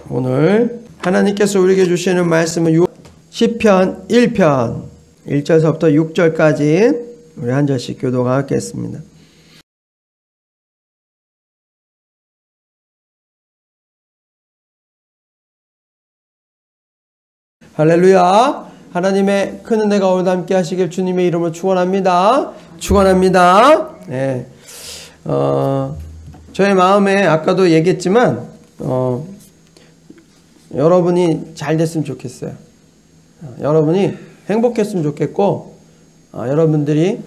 오늘 하나님께서 우리에게 주시는 말씀은 시편 1편 1절서부터 6절까지 우리 한 절씩 교독하겠습니다. 할렐루야. 하나님의 큰 은혜가 오늘도 함께 하시길 주님의 이름으로 축원합니다. 축원합니다. 네. 저의 마음에 아까도 얘기했지만 여러분이 잘 됐으면 좋겠어요. 여러분이 행복했으면 좋겠고 여러분들이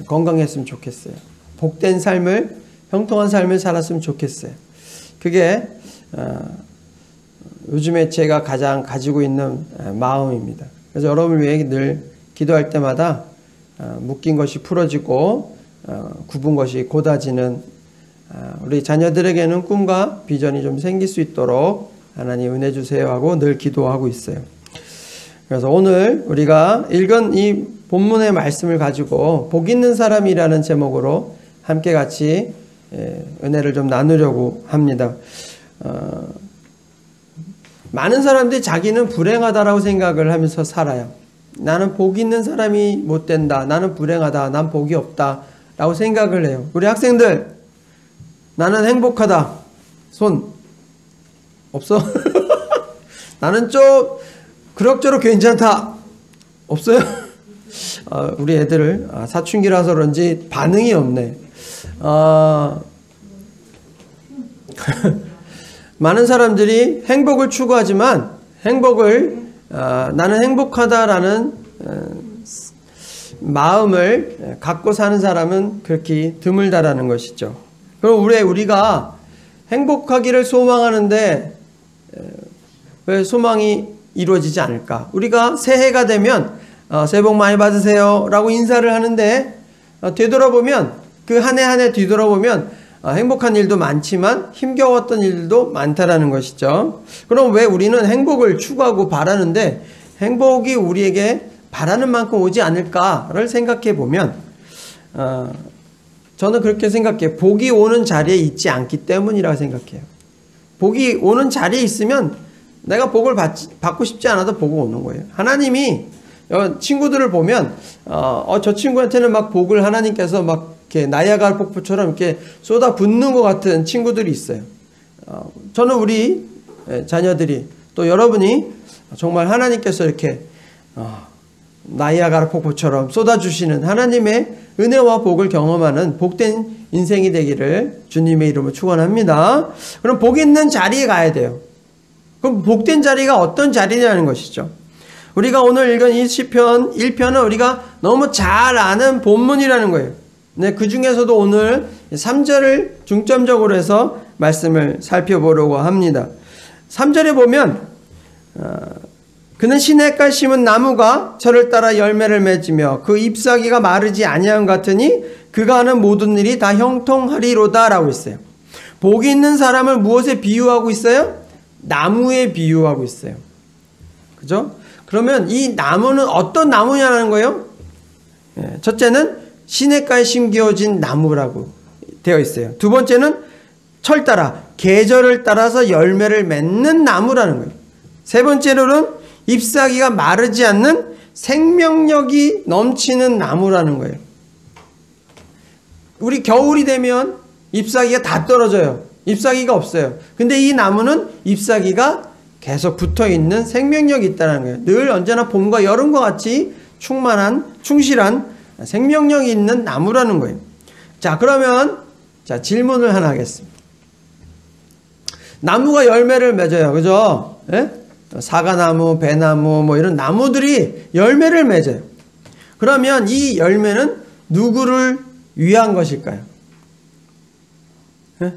건강했으면 좋겠어요. 복된 삶을, 형통한 삶을 살았으면 좋겠어요. 그게 요즘에 제가 가장 가지고 있는 마음입니다. 그래서 여러분을 위해 늘 기도할 때마다 묶인 것이 풀어지고 굽은 것이 곧아지는 우리 자녀들에게는 꿈과 비전이 좀 생길 수 있도록 하나님 은혜 주세요 하고 늘 기도하고 있어요. 그래서 오늘 우리가 읽은 이 본문의 말씀을 가지고 복 있는 사람이라는 제목으로 함께 같이 은혜를 좀 나누려고 합니다. 많은 사람들이 자기는 불행하다라고 생각을 하면서 살아요. 나는 복 있는 사람이 못 된다. 나는 불행하다. 난 복이 없다. 라고 생각을 해요. 우리 학생들, 나는 행복하다. 손 없어? 나는 좀 그럭저럭 괜찮다. 없어요? 우리 애들 사춘기라서 그런지 반응이 없네. 많은 사람들이 행복을 추구하지만 나는 행복하다라는 마음을 갖고 사는 사람은 그렇게 드물다라는 것이죠. 그럼 우리가 행복하기를 소망하는데 왜 소망이 이루어지지 않을까? 우리가 새해가 되면 새해 복 많이 받으세요 라고 인사를 하는데 되돌아보면 그 한 해 한 해 뒤돌아보면 행복한 일도 많지만 힘겨웠던 일도 많다라는 것이죠. 그럼 왜 우리는 행복을 추구하고 바라는데 행복이 우리에게 바라는 만큼 오지 않을까를 생각해 보면 저는 그렇게 생각해요. 복이 오는 자리에 있지 않기 때문이라고 생각해요. 복이 오는 자리에 있으면 내가 복을 받고 싶지 않아도 복이 오는 거예요. 하나님이 친구들을 보면 저 친구한테는 막 복을 하나님께서 막 이렇게 나야가라 폭포처럼 이렇게 쏟아 붓는 것 같은 친구들이 있어요. 저는 우리 자녀들이 또 여러분이 정말 하나님께서 이렇게 나야가라 폭포처럼 쏟아주시는 하나님의 은혜와 복을 경험하는 복된 인생이 되기를 주님의 이름으로 축원합니다. 그럼 복 있는 자리에 가야 돼요. 그럼 복된 자리가 어떤 자리냐는 것이죠. 우리가 오늘 읽은 이 시편 1편은 우리가 너무 잘 아는 본문이라는 거예요. 네, 그 중에서도 오늘 3절을 중점적으로 해서 말씀을 살펴보려고 합니다. 3절에 보면 그는 시냇가에 심은 나무가 철을 따라 열매를 맺으며 그 잎사귀가 마르지 아니함 같으니 그가 하는 모든 일이 다 형통하리로다 라고 있어요. 복이 있는 사람을 무엇에 비유하고 있어요? 나무에 비유하고 있어요. 그죠? 그러면 이 나무는 어떤 나무냐는 거예요? 첫째는 시냇가에 심겨진 나무라고 되어 있어요. 두 번째는 철 따라 계절을 따라서 열매를 맺는 나무라는 거예요. 세 번째로는 잎사귀가 마르지 않는 생명력이 넘치는 나무라는 거예요. 우리 겨울이 되면 잎사귀가 다 떨어져요. 잎사귀가 없어요. 근데 이 나무는 잎사귀가 계속 붙어있는 생명력이 있다는 거예요. 늘 언제나 봄과 여름과 같이 충실한 생명력이 있는 나무라는 거예요. 자, 그러면 질문을 하나 하겠습니다. 나무가 열매를 맺어요. 그죠? 예? 사과나무, 배나무 뭐 이런 나무들이 열매를 맺어요. 그러면 이 열매는 누구를 위한 것일까요? 예?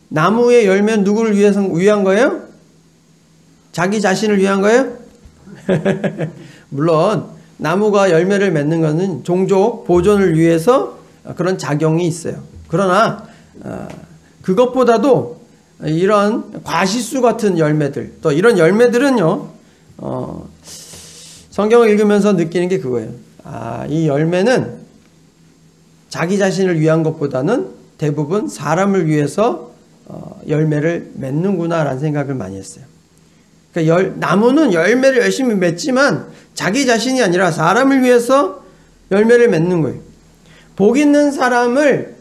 나무의 열매는 누구를 위한 거예요? 자기 자신을 위한 거예요? 물론 나무가 열매를 맺는 것은 종족 보존을 위해서 그런 작용이 있어요. 그러나 그것보다도 이런 과실수 같은 열매들, 또 이런 열매들은요, 성경을 읽으면서 느끼는 게 그거예요. 이 열매는 자기 자신을 위한 것보다는 대부분 사람을 위해서 열매를 맺는구나라는 생각을 많이 했어요. 그러니까 나무는 열매를 열심히 맺지만 자기 자신이 아니라 사람을 위해서 열매를 맺는 거예요. 복 있는 사람을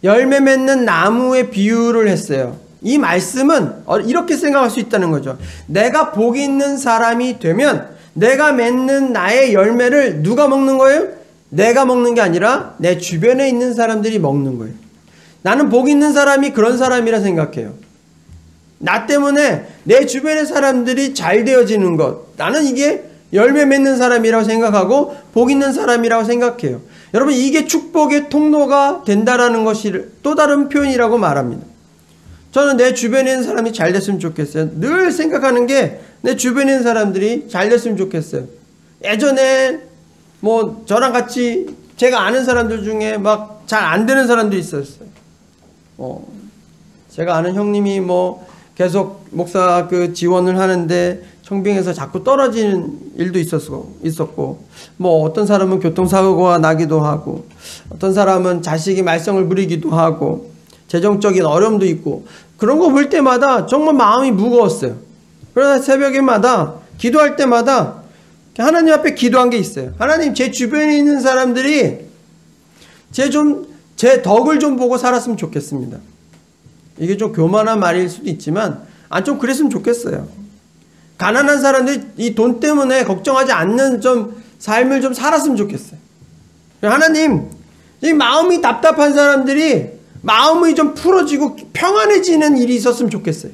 열매 맺는 나무에 비유를 했어요. 이 말씀은 이렇게 생각할 수 있다는 거죠. 내가 복 있는 사람이 되면 내가 맺는 나의 열매를 누가 먹는 거예요? 내가 먹는 게 아니라 내 주변에 있는 사람들이 먹는 거예요. 나는 복 있는 사람이 그런 사람이라 생각해요. 나 때문에 내 주변의 사람들이 잘 되어지는 것, 나는 이게 열매 맺는 사람이라고 생각하고 복 있는 사람이라고 생각해요. 여러분, 이게 축복의 통로가 된다라는 것이 또 다른 표현이라고 말합니다. 저는 내 주변에 있는 사람이 잘 됐으면 좋겠어요. 늘 생각하는 게 내 주변에 있는 사람들이 잘 됐으면 좋겠어요. 예전에 뭐 저랑 같이 제가 아는 사람들 중에 막 잘 안 되는 사람도 있었어요. 제가 아는 형님이 뭐 계속 목사 그 지원을 하는데 청빙에서 자꾸 떨어지는 일도 있었고, 뭐 어떤 사람은 교통사고가 나기도 하고, 어떤 사람은 자식이 말썽을 부리기도 하고, 재정적인 어려움도 있고, 그런 거 볼 때마다 정말 마음이 무거웠어요. 그러나 새벽에마다 기도할 때마다 하나님 앞에 기도한 게 있어요. 하나님, 제 주변에 있는 사람들이 제 덕을 좀 보고 살았으면 좋겠습니다. 이게 좀 교만한 말일 수도 있지만 좀 그랬으면 좋겠어요. 가난한 사람들이 이 돈 때문에 걱정하지 않는 좀 삶을 좀 살았으면 좋겠어요. 하나님, 이 마음이 답답한 사람들이 마음이 좀 풀어지고 평안해지는 일이 있었으면 좋겠어요.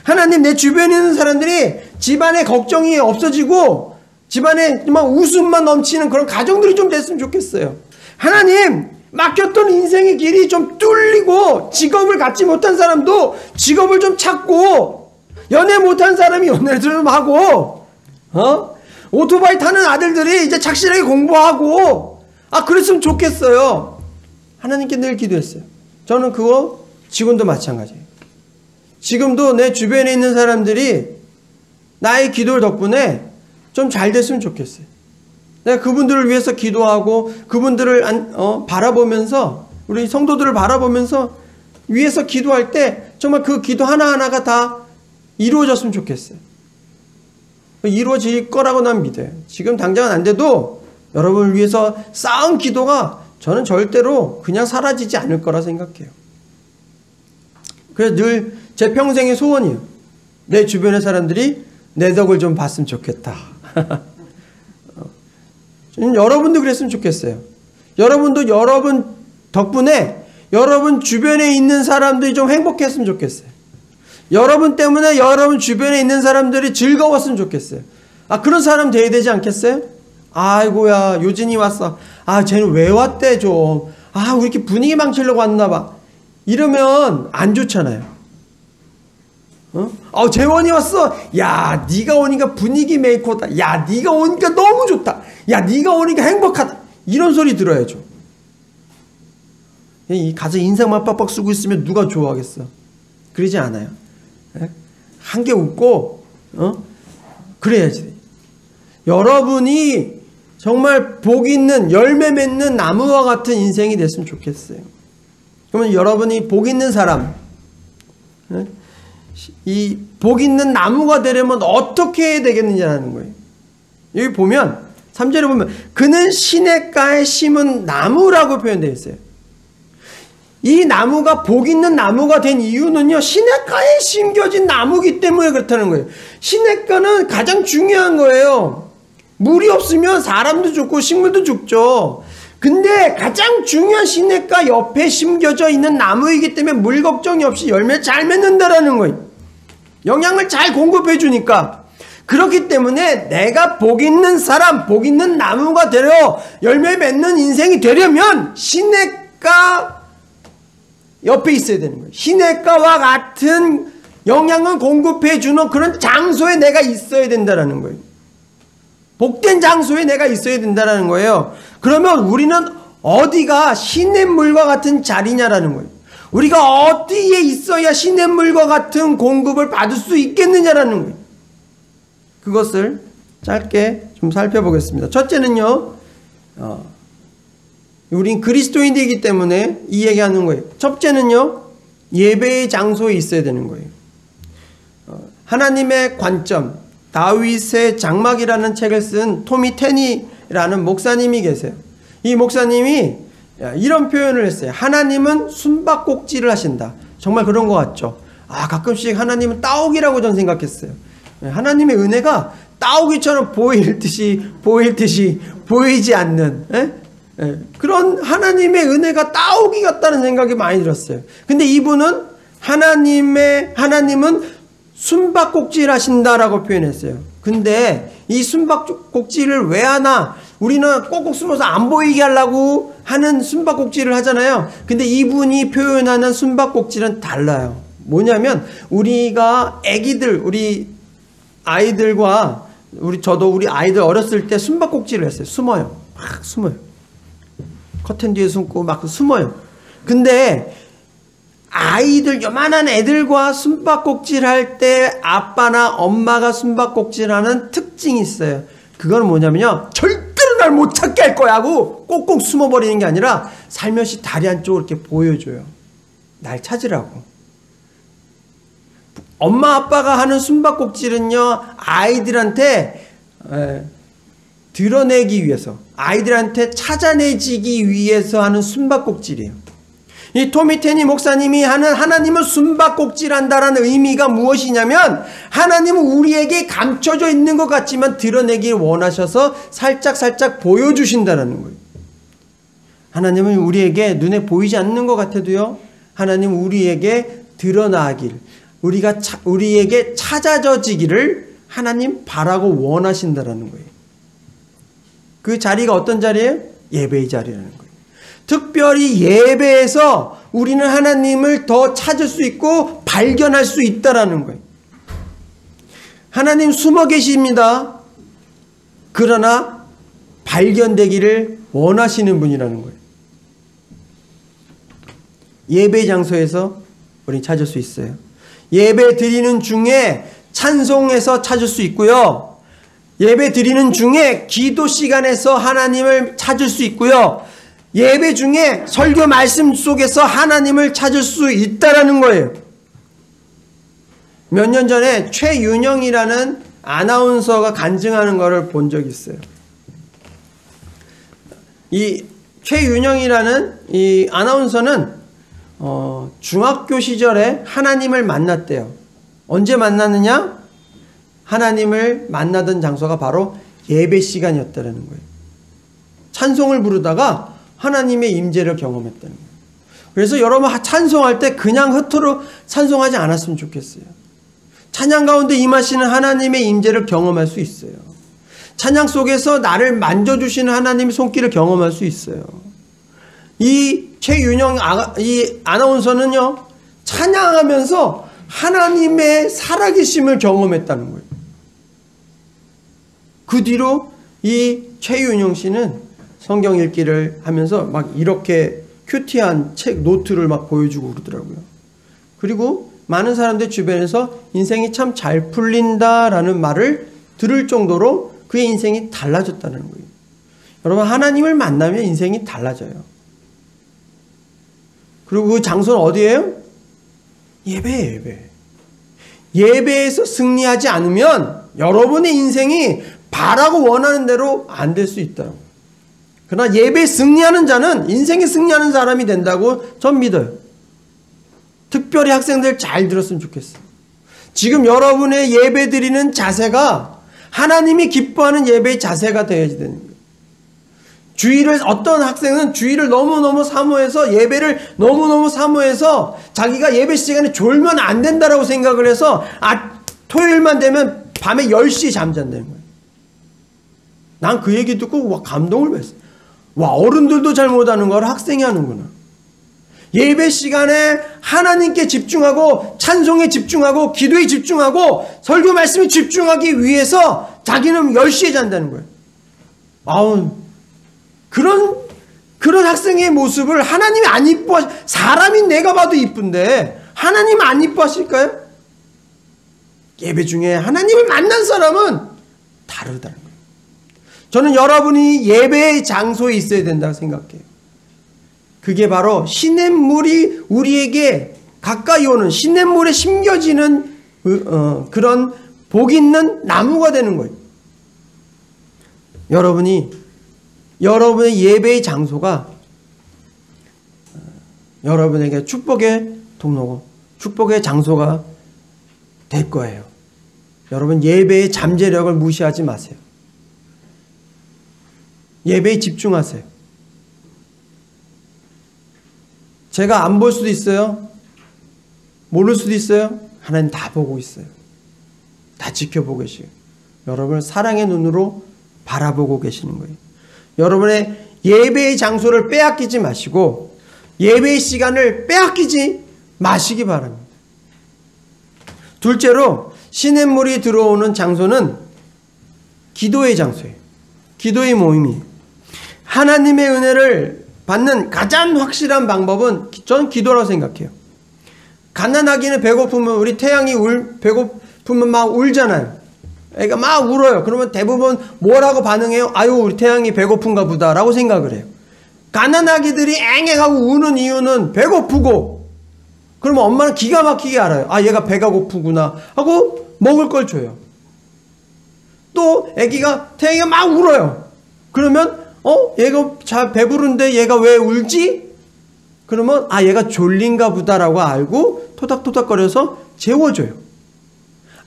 하나님, 내 주변에 있는 사람들이 집안에 걱정이 없어지고 집안에 막 웃음만 넘치는 그런 가정들이 좀 됐으면 좋겠어요. 하나님, 막혔던 인생의 길이 좀 뚫리고 직업을 갖지 못한 사람도 직업을 좀 찾고, 연애 못한 사람이 연애를 좀 하고, 오토바이 타는 아들들이 이제 착실하게 공부하고, 그랬으면 좋겠어요. 하나님께 늘 기도했어요. 저는 그거 지금도 마찬가지예요. 지금도 내 주변에 있는 사람들이 나의 기도 덕분에 좀 잘 됐으면 좋겠어요. 내가 그분들을 위해서 기도하고 그분들을 바라보면서, 우리 성도들을 바라보면서 위해서 기도할 때 정말 그 기도 하나하나가 다 이루어졌으면 좋겠어요. 이루어질 거라고 난 믿어요. 지금 당장은 안 돼도 여러분을 위해서 쌓은 기도가 저는 절대로 그냥 사라지지 않을 거라 생각해요. 그래서 늘 제 평생의 소원이에요. 내 주변의 사람들이 내 덕을 좀 봤으면 좋겠다. 여러분도 그랬으면 좋겠어요. 여러분도 여러분 덕분에 여러분 주변에 있는 사람들이 좀 행복했으면 좋겠어요. 여러분 때문에 여러분 주변에 있는 사람들이 즐거웠으면 좋겠어요. 그런 사람 돼야 되지 않겠어요? 아이고야, 요진이 왔어. 쟤는 왜 왔대 좀. 왜 이렇게 분위기 망치려고 왔나 봐. 이러면 안 좋잖아요. 재원이 왔어. 야, 네가 오니까 분위기 메이커다. 야, 네가 오니까 너무 좋다. 야, 네가 오니까 행복하다. 이런 소리 들어야죠. 가서 인상만 빡빡 쓰고 있으면 누가 좋아하겠어? 그러지 않아요. 한 개 웃고 그래야지. 여러분이 정말 복 있는 열매 맺는 나무와 같은 인생이 됐으면 좋겠어요. 그러면 여러분이 복 있는 사람, 이 복 있는 나무가 되려면 어떻게 해야 되겠느냐는 거예요. 여기 보면 3절에 보면 그는 시냇가에 심은 나무라고 표현되어 있어요. 이 나무가 복 있는 나무가 된 이유는요, 시냇가에 심겨진 나무기 때문에 그렇다는 거예요. 시냇가는 가장 중요한 거예요. 물이 없으면 사람도 죽고 식물도 죽죠. 근데 가장 중요한 시냇가 옆에 심겨져 있는 나무이기 때문에 물 걱정이 없이 열매 잘 맺는다라는 거예요. 영양을 잘 공급해 주니까. 그렇기 때문에 내가 복 있는 사람, 복 있는 나무가 되려 열매 맺는 인생이 되려면 시냇가 옆에 있어야 되는 거예요. 시냇가와 같은 영양을 공급해 주는 그런 장소에 내가 있어야 된다는 거예요. 복된 장소에 내가 있어야 된다는 거예요. 그러면 우리는 어디가 시냇물과 같은 자리냐라는 거예요. 우리가 어디에 있어야 시냇물과 같은 공급을 받을 수 있겠느냐라는 거예요. 그것을 짧게 좀 살펴보겠습니다. 첫째는요, 우린 그리스도인이기 때문에 이 얘기하는 거예요. 첫째는요, 예배의 장소에 있어야 되는 거예요. 하나님의 관점, 다윗의 장막이라는 책을 쓴 토미 테니라는 목사님이 계세요. 이 목사님이 이런 표현을 했어요. 하나님은 숨바꼭질을 하신다. 정말 그런 것 같죠. 가끔씩 하나님은 따오기라고 저는 생각했어요. 하나님의 은혜가 따오기처럼 보일 듯이 보이지 않는 그런 하나님의 은혜가 따오기 같다는 생각이 많이 들었어요. 근데 이분은 하나님은 숨바꼭질 하신다라고 표현했어요. 근데 이 숨바꼭질을 왜 하나? 우리는 꼭꼭 숨어서 안 보이게 하려고 하는 숨바꼭질을 하잖아요. 근데 이분이 표현하는 숨바꼭질은 달라요. 뭐냐면 우리가 우리 아이들과 저도 우리 아이들 어렸을 때 숨바꼭질을 했어요. 숨어요. 막 숨어요. 커튼 뒤에 숨고 막 숨어요. 근데 요만한 애들과 숨바꼭질 할 때 아빠나 엄마가 숨바꼭질 하는 특징이 있어요. 그건 뭐냐면요. 절대로 날 못 찾게 할 거야 하고 꼭꼭 숨어버리는 게 아니라 살며시 다리 한쪽을 이렇게 보여줘요. 날 찾으라고. 엄마 아빠가 하는 숨바꼭질은요. 아이들한테 드러내기 위해서, 아이들한테 찾아내지기 위해서 하는 숨바꼭질이에요. 이 토미 테니 목사님이 하는 하나님은 숨바꼭질 한다라는 의미가 무엇이냐면 하나님은 우리에게 감춰져 있는 것 같지만 드러내길 원하셔서 살짝 보여주신다라는 거예요. 하나님은 우리에게 눈에 보이지 않는 것 같아도요. 하나님은 우리에게 드러나길, 우리에게 찾아져지기를 하나님 바라고 원하신다라는 거예요. 그 자리가 어떤 자리예요? 예배의 자리라는 거예요. 특별히 예배에서 우리는 하나님을 더 찾을 수 있고 발견할 수 있다라는 거예요. 하나님 숨어 계십니다. 그러나 발견되기를 원하시는 분이라는 거예요. 예배 장소에서 우리는 찾을 수 있어요. 예배 드리는 중에 찬송에서 찾을 수 있고요. 예배 드리는 중에 기도 시간에서 하나님을 찾을 수 있고요. 예배 중에 설교 말씀 속에서 하나님을 찾을 수 있다라는 거예요. 몇 년 전에 최윤영이라는 아나운서가 간증하는 것을 본 적이 있어요. 이 최윤영이라는 이 아나운서는 중학교 시절에 하나님을 만났대요. 언제 만났느냐? 하나님을 만나던 장소가 바로 예배 시간이었다는 거예요. 찬송을 부르다가 하나님의 임재를 경험했다는 거예요. 그래서 여러분 찬송할 때 그냥 흩어로 찬송하지 않았으면 좋겠어요. 찬양 가운데 임하시는 하나님의 임재를 경험할 수 있어요. 찬양 속에서 나를 만져주시는 하나님의 손길을 경험할 수 있어요. 이 최윤영 이 아나운서는요, 찬양하면서 하나님의 살아계심을 경험했다는 거예요. 그 뒤로 이 최윤영 씨는 성경 읽기를 하면서 막 이렇게 큐티한 책 노트를 막 보여주고 그러더라고요. 그리고 많은 사람들 주변에서 인생이 참 잘 풀린다라는 말을 들을 정도로 그의 인생이 달라졌다는 거예요. 여러분, 하나님을 만나면 인생이 달라져요. 그리고 그 장소는 어디예요? 예배. 예배에서 승리하지 않으면 여러분의 인생이 바라고 원하는 대로 안 될 수 있다고. 그러나 예배에 승리하는 자는 인생에 승리하는 사람이 된다고 전 믿어요. 특별히 학생들 잘 들었으면 좋겠어요. 지금 여러분의 예배 드리는 자세가 하나님이 기뻐하는 예배의 자세가 되어야지 되는 거예요. 어떤 학생은 주일을 너무너무 사모해서, 예배를 너무너무 사모해서 자기가 예배 시간에 졸면 안 된다라고 생각을 해서 토요일만 되면 밤에 10시에 잠잔다는 거예요. 난 그 얘기 듣고 감동을 받았어요. 어른들도 잘 못하는 걸 학생이 하는구나. 예배 시간에 하나님께 집중하고 찬송에 집중하고 기도에 집중하고 설교 말씀에 집중하기 위해서 자기는 10시에 잔다는 거예요. 그런 학생의 모습을 하나님이 안 사람이 내가 봐도 이쁜데 하나님 안 이뻐하실까요? 예배 중에 하나님을 만난 사람은 다르다는 거예요. 저는 여러분이 예배의 장소에 있어야 된다고 생각해요. 그게 바로 시냇물이 우리에게 가까이 오는 시냇물에 심겨지는 그런 복 있는 나무가 되는 거예요. 여러분의 예배의 장소가 여러분에게 축복의 통로고 축복의 장소가 될 거예요. 여러분 예배의 잠재력을 무시하지 마세요. 예배에 집중하세요. 제가 안 볼 수도 있어요. 모를 수도 있어요. 하나님 다 보고 있어요. 다 지켜보고 계시고 여러분을 사랑의 눈으로 바라보고 계시는 거예요. 여러분의 예배의 장소를 빼앗기지 마시고 예배의 시간을 빼앗기지 마시기 바랍니다. 둘째로 시냇물이 들어오는 장소는 기도의 장소예요. 기도의 모임이에요. 하나님의 은혜를 받는 가장 확실한 방법은 저는 기도라고 생각해요. 가난하기는 배고프면 우리 태양이 배고프면 막 울잖아요. 애가 막 울어요. 그러면 대부분 뭐라고 반응해요? 아유 우리 태양이 배고픈가 보다 라고 생각을 해요. 가난아기들이 앵앵하고 우는 이유는 배고프고 그러면 엄마는 기가 막히게 알아요. 아 얘가 배가 고프구나 하고 먹을 걸 줘요. 또 애기가 태양이가 막 울어요. 그러면 얘가 잘 배부른데 얘가 왜 울지? 그러면 아 얘가 졸린가 보다라고 알고 토닥토닥거려서 재워줘요.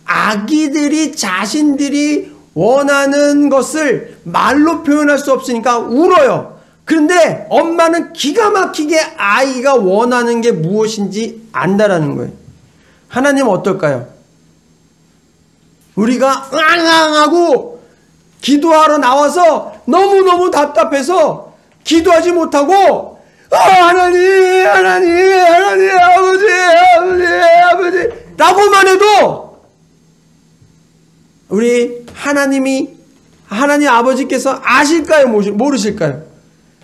아기들이 자신들이 원하는 것을 말로 표현할 수 없으니까 울어요. 그런데 엄마는 기가 막히게 아이가 원하는 게 무엇인지 안다라는 거예요. 하나님은 어떨까요? 우리가 응앙하고 기도하러 나와서 너무너무 답답해서 기도하지 못하고 하나님 아버지 라고만 해도 우리 하나님 아버지께서 아실까요? 모르실까요?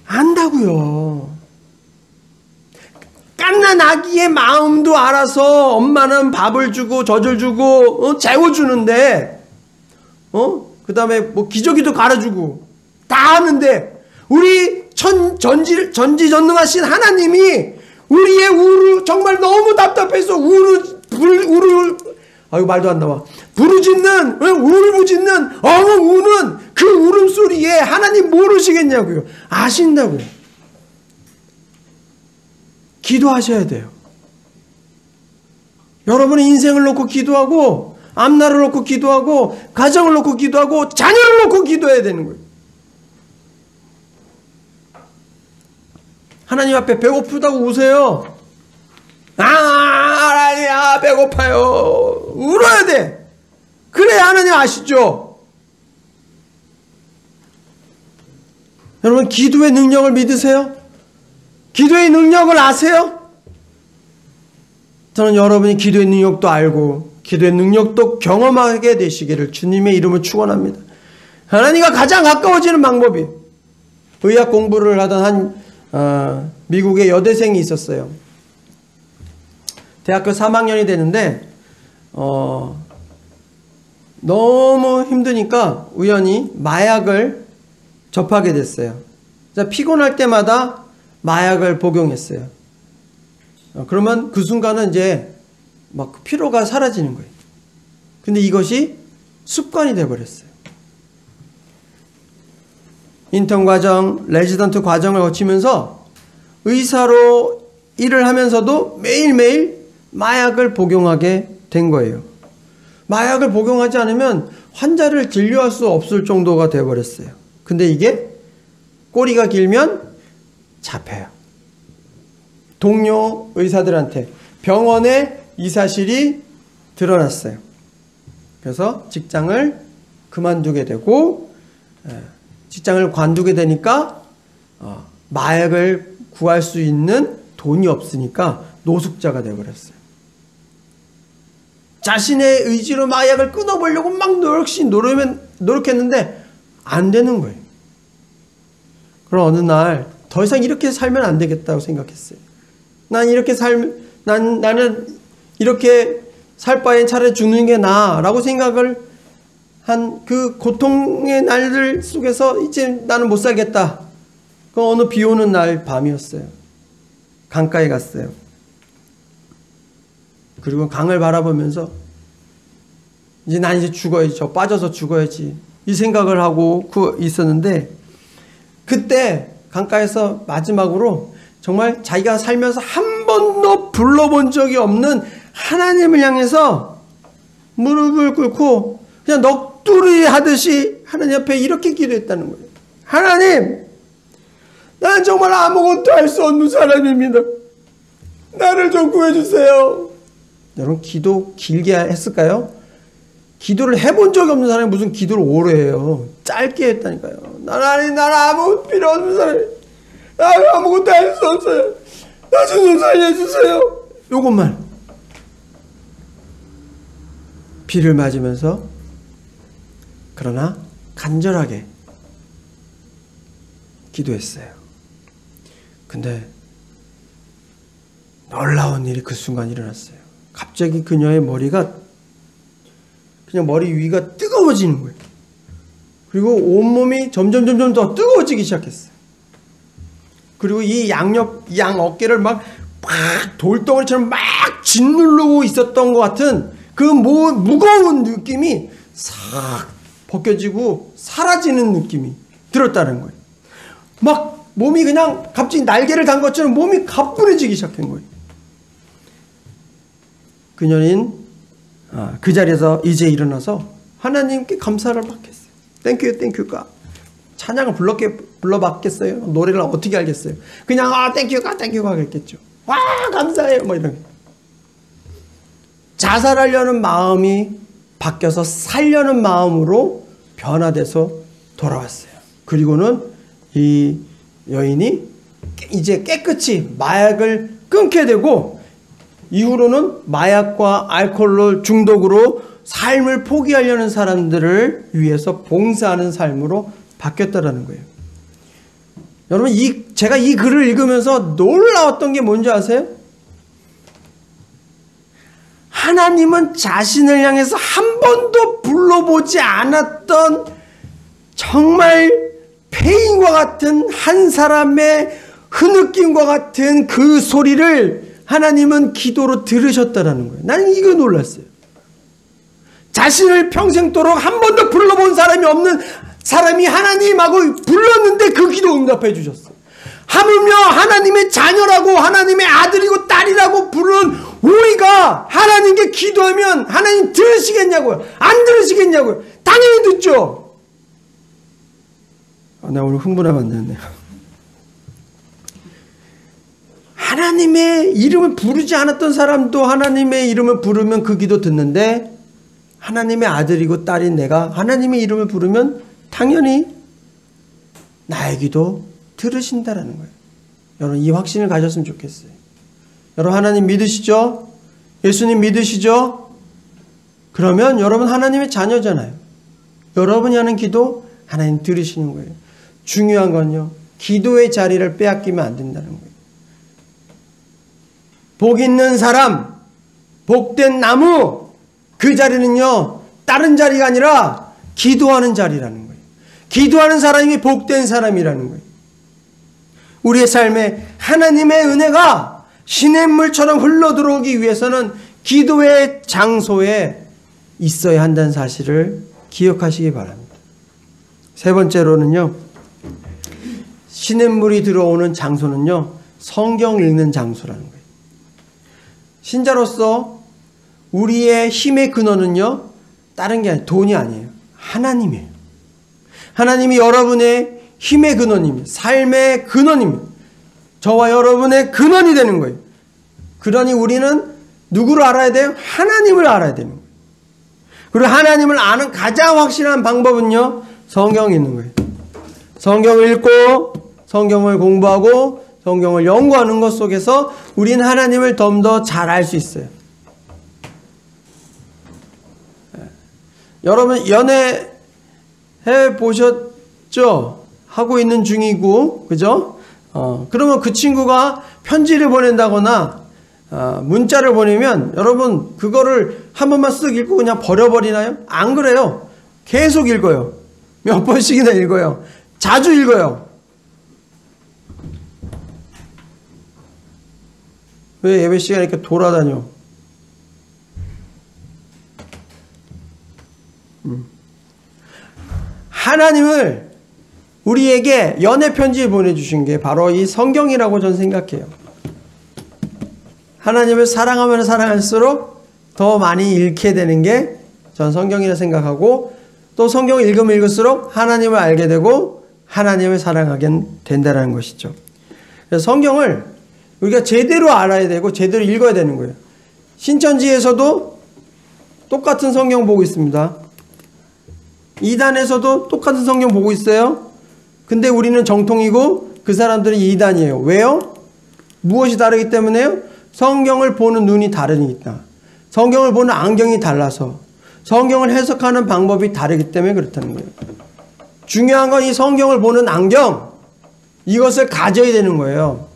안다고요. 갓난 아기의 마음도 알아서 엄마는 밥을 주고 젖을 주고 재워주는데 그 다음에 뭐 기저귀도 갈아주고 다 하는데 우리 전지전능하신 하나님이 우리의 정말 너무 답답해서 아유 말도 안 나와. 울부짖는 우는 그 울음소리에 하나님 모르시겠냐고요. 아신다고요. 기도하셔야 돼요. 여러분의 인생을 놓고 기도하고 앞날을 놓고 기도하고 가정을 놓고 기도하고 자녀를 놓고 기도해야 되는 거예요. 하나님 앞에 배고프다고 우세요. 하나님 배고파요. 울어야 돼. 그래야 하나님 아시죠? 여러분 기도의 능력을 믿으세요? 기도의 능력을 아세요? 저는 여러분이 기도의 능력도 알고 기도의 능력도 경험하게 되시기를 주님의 이름을 축원합니다. 하나님과 가장 가까워지는 방법이 의학 공부를 하던 한 미국의 여대생이 있었어요. 대학교 3학년이 되는데 너무 힘드니까 우연히 마약을 접하게 됐어요. 피곤할 때마다 마약을 복용했어요. 그러면 그 순간은 이제 막 피로가 사라지는 거예요. 근데 이것이 습관이 돼버렸어요. 인턴 과정, 레지던트 과정을 거치면서 의사로 일을 하면서도 매일매일 마약을 복용하게 된 거예요. 마약을 복용하지 않으면 환자를 진료할 수 없을 정도가 되어버렸어요. 근데 이게 꼬리가 길면 잡혀요. 동료 의사들한테 병원에 이 사실이 드러났어요. 그래서 직장을 그만두게 되고 직장을 관두게 되니까 마약을 구할 수 있는 돈이 없으니까 노숙자가 되어버렸어요. 자신의 의지로 마약을 끊어보려고 막 노력했는데 안 되는 거예요. 그럼 어느 날 더 이상 이렇게 살면 안 되겠다고 생각했어요. 나는 이렇게 살 바엔 차라리 죽는 게 나아라고 생각을 한 그 고통의 날들 속에서 이제 나는 못 살겠다. 그 어느 비 오는 날 밤이었어요. 강가에 갔어요. 그리고 강을 바라보면서 이제 난 이제 죽어야지. 저 빠져서 죽어야지. 이 생각을 하고 있었는데 그때 강가에서 마지막으로 정말 자기가 살면서 한 번도 불러본 적이 없는 하나님을 향해서 무릎을 꿇고 그냥 넋두리 하듯이 하나님 앞에 이렇게 기도했다는 거예요. 하나님, 나는 정말 아무것도 할 수 없는 사람입니다. 나를 좀 구해주세요. 여러분, 기도 길게 했을까요? 기도를 해본 적이 없는 사람이 무슨 기도를 오래 해요. 짧게 했다니까요. 나는 아무 필요 없는 사람이, 나는 아무것도 할 수 없어요. 나 좀 살려주세요. 요것만 비를 맞으면서, 그러나 간절하게 기도했어요. 근데 놀라운 일이 그 순간 일어났어요. 갑자기 그녀의 머리가, 그냥 머리 위가 뜨거워지는 거예요. 그리고 온몸이 점점 더 뜨거워지기 시작했어요. 그리고 이 양 어깨를 막 돌덩어리처럼 막 짓누르고 있었던 것 같은 그 무거운 느낌이 싹 벗겨지고 사라지는 느낌이 들었다는 거예요. 막 몸이 그냥 갑자기 날개를 단 것처럼 몸이 가뿐해지기 시작한 거예요. 그녀는 그 자리에서 이제 일어나서 하나님께 감사를 받겠어요. 땡큐 땡큐가 찬양을 불러봤겠어요? 노래를 어떻게 알겠어요? 그냥 땡큐가 하겠겠죠. 와 감사해요 뭐 이런. 자살하려는 마음이 바뀌어서 살려는 마음으로 변화돼서 돌아왔어요. 그리고는 이 여인이 이제 깨끗이 마약을 끊게 되고, 이후로는 마약과 알코올 중독으로 삶을 포기하려는 사람들을 위해서 봉사하는 삶으로 바뀌었다라는 거예요. 여러분, 제가 이 글을 읽으면서 놀라웠던 게 뭔지 아세요? 하나님은 자신을 향해서 한 번도 불러보지 않았던 정말 폐인과 같은 한 사람의 흐느낌과 같은 그 소리를 하나님은 기도로 들으셨다라는 거예요. 나는 이거 놀랐어요. 자신을 평생도록 한 번도 불러본 사람이 없는 사람이 하나님하고 불렀는데 그 기도 응답해 주셨어요. 하물며 하나님의 자녀라고, 하나님의 아들이고 딸이라고 부르는 우리가 하나님께 기도하면 하나님 들으시겠냐고요? 안 들으시겠냐고요? 당연히 듣죠. 나 오늘 흥분하면 안 되는데요. 하나님의 이름을 부르지 않았던 사람도 하나님의 이름을 부르면 그 기도 듣는데, 하나님의 아들이고 딸인 내가 하나님의 이름을 부르면 당연히 나의 기도 들으신다라는 거예요. 여러분, 이 확신을 가졌으면 좋겠어요. 여러분, 하나님 믿으시죠? 예수님 믿으시죠? 그러면 여러분 하나님의 자녀잖아요. 여러분이 하는 기도 하나님 들으시는 거예요. 중요한 건요, 기도의 자리를 빼앗기면 안 된다는 거예요. 복 있는 사람, 복된 나무, 그 자리는요 다른 자리가 아니라 기도하는 자리라는 거예요. 기도하는 사람이 복된 사람이라는 거예요. 우리의 삶에 하나님의 은혜가 시냇물처럼 흘러들어오기 위해서는 기도의 장소에 있어야 한다는 사실을 기억하시기 바랍니다. 세 번째로는요, 시냇물이 들어오는 장소는요 성경 읽는 장소라는 거예요. 신자로서 우리의 힘의 근원은요 다른 게 아니에요. 돈이 아니에요. 하나님이에요. 하나님이 여러분의 힘의 근원입니다. 삶의 근원입니다. 저와 여러분의 근원이 되는 거예요. 그러니 우리는 누구를 알아야 돼요? 하나님을 알아야 되는 거예요. 그리고 하나님을 아는 가장 확실한 방법은요 성경이 있는 거예요. 성경을 읽고 성경을 공부하고 성경을 연구하는 것 속에서 우리는 하나님을 좀 더 잘 알 수 있어요. 여러분 연애해 보셨죠? 하고 있는 중이고, 그죠? 그러면 그 친구가 편지를 보낸다거나 문자를 보내면 여러분 그거를 한 번만 쓱 읽고 그냥 버려버리나요? 안 그래요. 계속 읽어요. 몇 번씩이나 읽어요. 자주 읽어요. 왜 예배 시간에 이렇게 돌아다녀? 하나님을 우리에게 연애 편지를 보내주신 게 바로 이 성경이라고 저는 생각해요. 하나님을 사랑하면 사랑할수록 더 많이 잃게 되는 게 전 성경이라 생각하고, 또 성경을 읽으면 읽을수록 하나님을 알게 되고 하나님을 사랑하게 된다는 것이죠. 그래서 성경을 우리가 제대로 알아야 되고 제대로 읽어야 되는 거예요. 신천지에서도 똑같은 성경 보고 있습니다. 이단에서도 똑같은 성경 보고 있어요. 근데 우리는 정통이고 그 사람들은 이단이에요. 왜요? 무엇이 다르기 때문에요? 성경을 보는 눈이 다르니까. 성경을 보는 안경이 달라서, 성경을 해석하는 방법이 다르기 때문에 그렇다는 거예요. 중요한 건 이 성경을 보는 안경, 이것을 가져야 되는 거예요.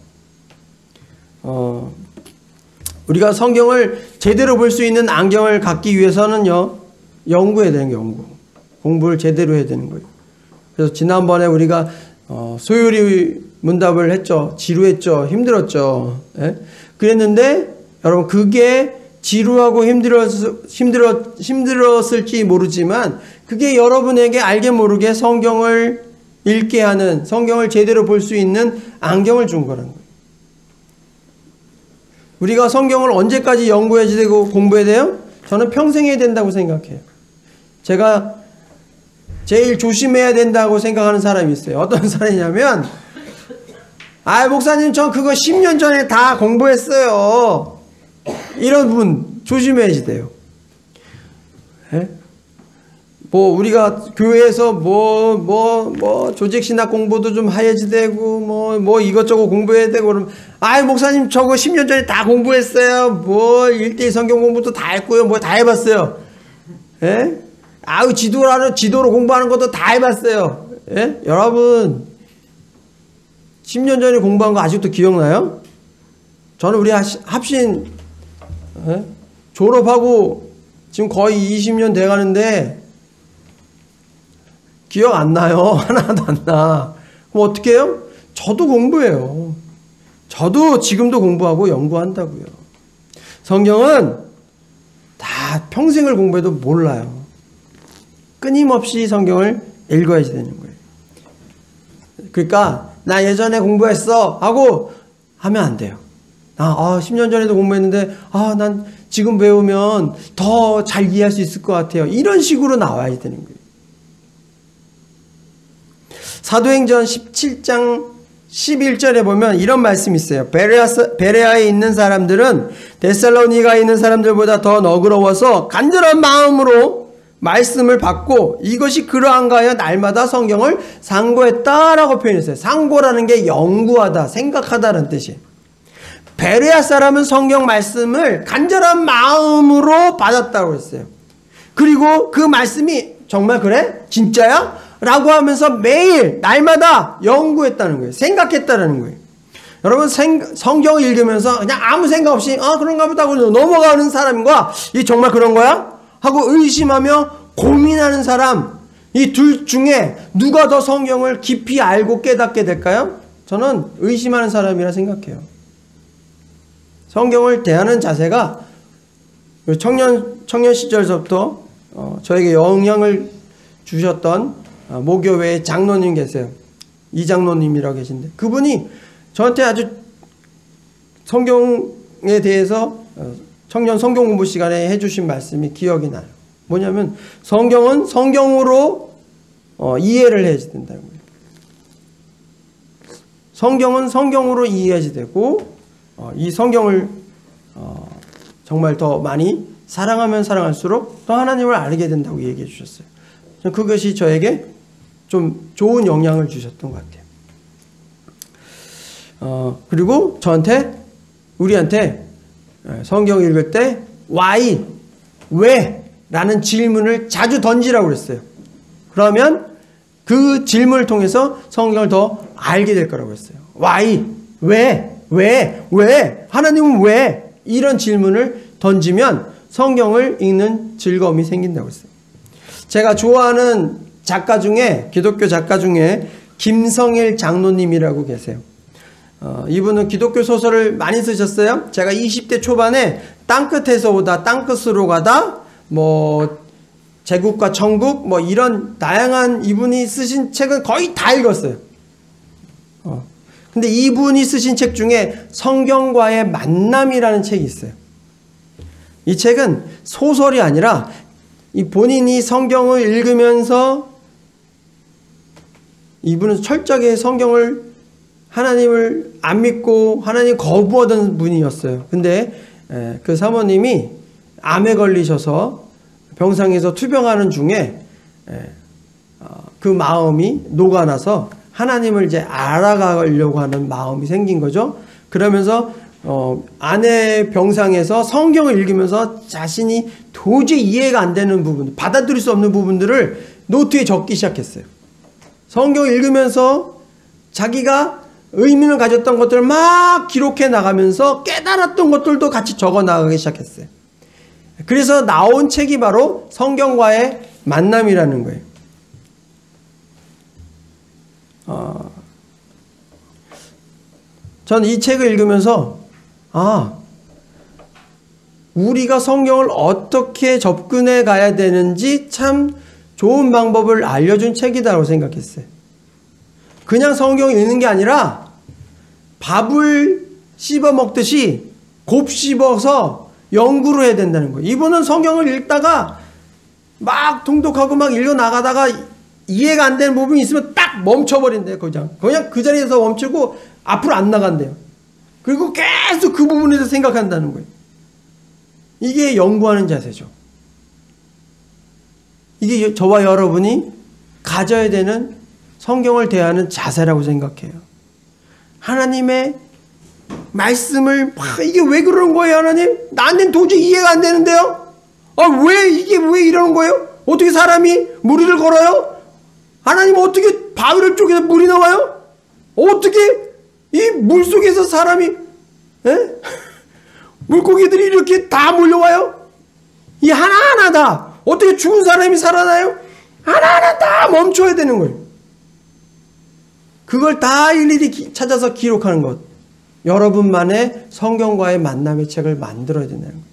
우리가 성경을 제대로 볼 수 있는 안경을 갖기 위해서는요, 연구해야 되는 거예요. 공부를 제대로 해야 되는 거예요. 그래서 지난번에 우리가 소요리 문답을 했죠. 지루했죠. 힘들었죠. 예? 그랬는데 여러분, 그게 지루하고 힘들었을지 모르지만 그게 여러분에게 알게 모르게 성경을 읽게 하는, 성경을 제대로 볼 수 있는 안경을 준 거라는 거예요. 우리가 성경을 언제까지 연구해야 되고 공부해야 돼요? 저는 평생 해야 된다고 생각해요. 제가 제일 조심해야 된다고 생각하는 사람이 있어요. 어떤 사람이냐면, 목사님 전 그거 10년 전에 다 공부했어요. 이런 분 조심해야지 돼요. 예? 우리가 교회에서 조직신학 공부도 좀 해야지 되고, 이것저것 공부해야 되고, 그러면, 목사님 저거 10년 전에 다 공부했어요. 1대1 성경 공부도 다 했고요. 다 해봤어요. 예? 지도로 공부하는 것도 다 해봤어요. 예? 여러분, 10년 전에 공부한 거 아직도 기억나요? 저는 우리 합신, 예? 졸업하고 지금 거의 20년 돼 가는데, 기억 안 나요. 하나도 안 나. 그럼 어떻게 해요? 저도 공부해요. 저도 지금도 공부하고 연구한다고요. 성경은 다 평생을 공부해도 몰라요. 끊임없이 성경을 읽어야지 되는 거예요. 그러니까 나 예전에 공부했어 하고 하면 안 돼요. 10년 전에도 공부했는데 난 지금 배우면 더 잘 이해할 수 있을 것 같아요. 이런 식으로 나와야 되는 거예요. 사도행전 17장 11절에 보면 이런 말씀이 있어요. 베레아에 있는 사람들은 데살로니가에 있는 사람들보다 더 너그러워서 간절한 마음으로 말씀을 받고 이것이 그러한가 하여 날마다 성경을 상고했다라고 표현했어요. 상고라는 게 연구하다, 생각하다라는 뜻이에요. 베레아 사람은 성경 말씀을 간절한 마음으로 받았다고 했어요. 그리고 그 말씀이 정말 그래? 진짜야? 라고 하면서 매일 날마다 연구했다는 거예요. 생각했다는 거예요. 여러분, 성경을 읽으면서 그냥 아무 생각 없이 그런가 보다 하고 넘어가는 사람과 이 정말 그런 거야? 하고 의심하며 고민하는 사람, 이 둘 중에 누가 더 성경을 깊이 알고 깨닫게 될까요? 저는 의심하는 사람이라 생각해요. 성경을 대하는 자세가 청년 시절서부터 저에게 영향을 주셨던 모교회의 장로님 계세요. 이장로님이라고 계신데 그분이 저한테 아주 성경에 대해서 청년 성경 공부 시간에 해주신 말씀이 기억이 나요. 뭐냐면 성경은 성경으로 이해를 해야 된다는 거예요. 성경은 성경으로 이해해야 되고 이 성경을 정말 더 많이 사랑하면 사랑할수록 더 하나님을 알게 된다고 얘기해 주셨어요. 그것이 저에게 좀 좋은 영향을 주셨던 것 같아요. 그리고 우리한테 성경 읽을 때 why, 왜? 라는 질문을 자주 던지라고 그랬어요. 그러면 그 질문을 통해서 성경을 더 알게 될 거라고 했어요. why, 왜? 하나님은 왜? 이런 질문을 던지면 성경을 읽는 즐거움이 생긴다고 했어요. 제가 좋아하는 작가 중에, 기독교 작가 중에 김성일 장로님이라고 계세요. 이분은 기독교 소설을 많이 쓰셨어요. 제가 20대 초반에 땅끝에서 오다 땅끝으로 가다, 제국과 천국 뭐 이런 다양한 이분이 쓰신 책은 거의 다 읽었어요. 근데 이분이 쓰신 책 중에 성경과의 만남이라는 책이 있어요. 이 책은 소설이 아니라 이 본인이 성경을 읽으면서 이분은 철저하게 성경을 하나님을 안 믿고 하나님 거부하던 분이었어요. 근데 그 사모님이 암에 걸리셔서 병상에서 투병하는 중에 그 마음이 녹아나서 하나님을 이제 알아가려고 하는 마음이 생긴 거죠. 그러면서 아내 병상에서 성경을 읽으면서 자신이 도저히 이해가 안 되는 부분, 받아들일 수 없는 부분들을 노트에 적기 시작했어요. 성경을 읽으면서 자기가 의미를 가졌던 것들을 막 기록해 나가면서 깨달았던 것들도 같이 적어 나가기 시작했어요. 그래서 나온 책이 바로 성경과의 만남이라는 거예요. 저는 이 책을 읽으면서 우리가 성경을 어떻게 접근해 가야 되는지 참 좋은 방법을 알려준 책이다라고 생각했어요. 그냥 성경을 읽는 게 아니라 밥을 씹어 먹듯이 곱씹어서 연구를 해야 된다는 거예요. 이분은 성경을 읽다가 막 통독하고 막 읽어 나가다가 이해가 안 되는 부분이 있으면 딱 멈춰버린대요. 그냥 그 자리에서 멈추고 앞으로 안 나간대요. 그리고 계속 그 부분에 대해서 생각한다는 거예요. 이게 연구하는 자세죠. 이게 저와 여러분이 가져야 되는 성경을 대하는 자세라고 생각해요. 하나님의 말씀을 이게 왜 그러는 거예요, 하나님? 나한테는 도저히 이해가 안 되는데요? 왜 이러는 거예요? 어떻게 사람이 무리를 걸어요? 하나님 어떻게 바위를 쪼개서 물이 나와요? 어떻게 이 물속에서 사람이 물고기들이 이렇게 다 몰려와요? 이 하나하나 다 어떻게 죽은 사람이 살아나요? 하나하나 다 멈춰야 되는 거예요. 그걸 다 일일이 찾아서 기록하는 것. 여러분만의 성경과의 만남의 책을 만들어야 된다는 거예요.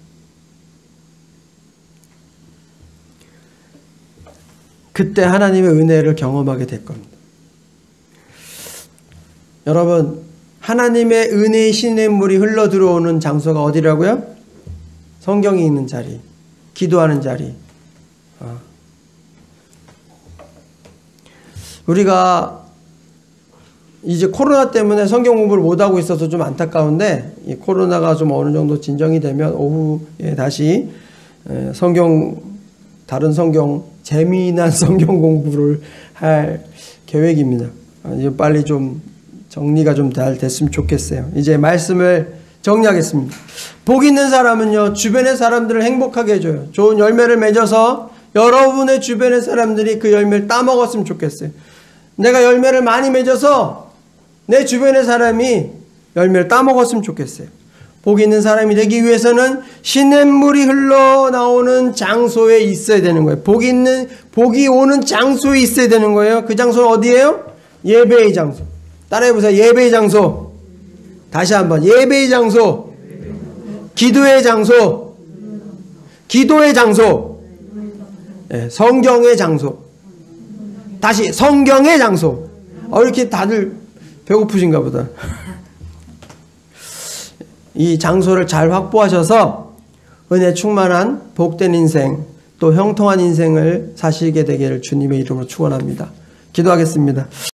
그때 하나님의 은혜를 경험하게 될 겁니다. 여러분, 하나님의 은혜의 시냇물이 흘러 들어오는 장소가 어디라고요? 성경이 있는 자리, 기도하는 자리. 우리가 이제 코로나 때문에 성경 공부를 못하고 있어서 좀 안타까운데, 이 코로나가 좀 어느 정도 진정이 되면 오후에 다시 다른 성경, 재미난 성경 공부를 할 계획입니다. 이제 빨리 좀 정리가 좀 잘 됐으면 좋겠어요. 이제 말씀을 정리하겠습니다. 복 있는 사람은요, 주변의 사람들을 행복하게 해줘요. 좋은 열매를 맺어서 여러분의 주변의 사람들이 그 열매를 따먹었으면 좋겠어요. 내가 열매를 많이 맺어서 내 주변의 사람이 열매를 따먹었으면 좋겠어요. 복 있는 사람이 되기 위해서는 시냇물이 흘러나오는 장소에 있어야 되는 거예요. 복이 오는 장소에 있어야 되는 거예요. 그 장소는 어디예요? 예배의 장소. 따라해보세요. 예배의 장소. 다시 한번. 예배의 장소. 기도의 장소. 기도의 장소. 네, 성경의 장소. 다시 성경의 장소. 이렇게 다들 배고프신가 보다. 이 장소를 잘 확보하셔서 은혜 충만한 복된 인생, 또 형통한 인생을 사시게 되기를 주님의 이름으로 축원합니다. 기도하겠습니다.